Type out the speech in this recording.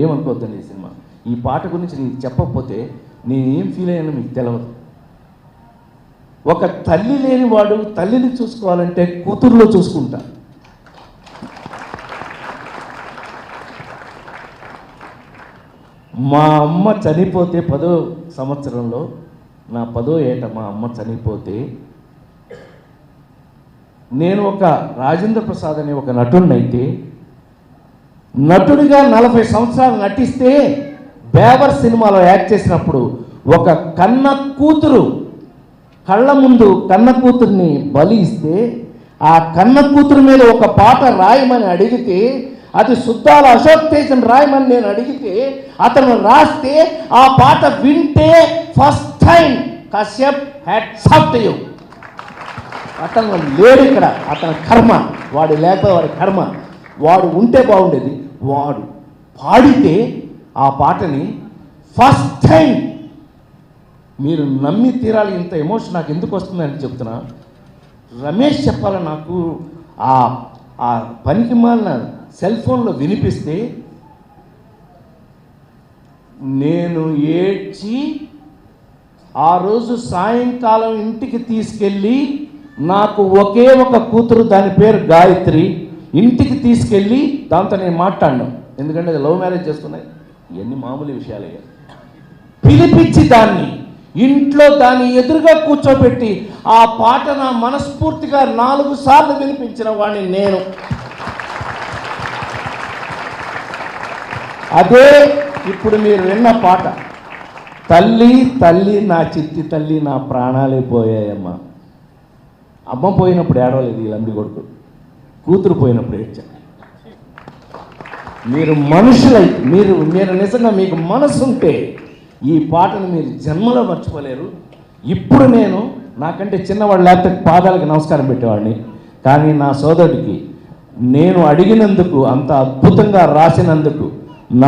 ఏమనుకోవద్దండి ఈ సినిమా. ఈ పాట గురించి నేను చెప్పకపోతే నేనేం ఫీల్ అయ్యానో మీకు తెలియదు. ఒక తల్లి లేనివాడు తల్లిని చూసుకోవాలంటే కూతురులో చూసుకుంటా. మా అమ్మ చనిపోతే 10వ సంవత్సరంలో, నా 10వ ఏట మా అమ్మ చనిపోతే, నేను ఒక రాజేంద్ర ప్రసాద్ అనే ఒక నటుడినైతే, నటుడిగా 40 సంవత్సరాలు నటిస్తే బేవర్ సినిమాలో యాక్ట్ చేసినప్పుడు ఒక కన్న కూతురు కళ్ళ ముందు కన్న కూతుర్ని బలి ఇస్తే, ఆ కన్న కూతురు మీద ఒక పాట రాయమని అడిగితే, అది సుద్దాల అశోక్ తేజన్ రాయమని నేను అడిగితే అతను రాస్తే ఆ పాట వింటే first time Kashyap hats off to you. అతను లేడు ఇక్కడ, అతని కర్మ, వాడు లేకపోతే వాడి కర్మ. వాడు ఉంటే బాగుండేది. వాడు పాడితే ఆ పాటని ఫస్ట్ టైం మీరు నమ్మి తీరాలి. ఇంత ఎమోషన్ నాకు ఎందుకు వస్తుందని చెప్తున్నా. రమేష్ చెప్పాలి నాకు ఆ పనికి మాలిన సెల్ ఫోన్లో వినిపిస్తే నేను ఏడ్చి ఆ రోజు సాయంకాలం ఇంటికి తీసుకెళ్ళి, నాకు ఒకే ఒక కూతురు, దాని పేరు గాయత్రి, ఇంటికి తీసుకెళ్ళి దాంతో నేను మాట్లాడినాను. ఎందుకంటే అది లవ్ మ్యారేజ్ చేసుకున్నాయి, ఇవన్నీ మామూలు విషయాలే. పిలిపించి దాన్ని ఇంట్లో దాన్ని ఎదురుగా కూర్చోబెట్టి ఆ పాట నా మనస్ఫూర్తిగా 4 సార్లు వినిపించిన వాడిని నేను. అదే ఇప్పుడు మీరు విన్న పాట. తల్లి తల్లి నా చిట్టి తల్లి, నా ప్రాణాలే పోయాయమ్మా. అమ్మ పోయినప్పుడు ఏడవలేదు ఈ లంబి కొడుకు, కూతురు పోయినప్పుడు ఏడ్చాను. మీరు మనుషులై, మీరు నిజంగా మీకు మనసు ఉంటే ఈ పాటను మీరు జన్మలో మర్చిపోలేరు. ఇప్పుడు నేను నాకంటే చిన్నవాడు లేకపోతే పాదాలకు నమస్కారం పెట్టేవాడిని, కానీ నా సోదరుడికి నేను అడిగినందుకు, అంత అద్భుతంగా రాసినందుకు, నా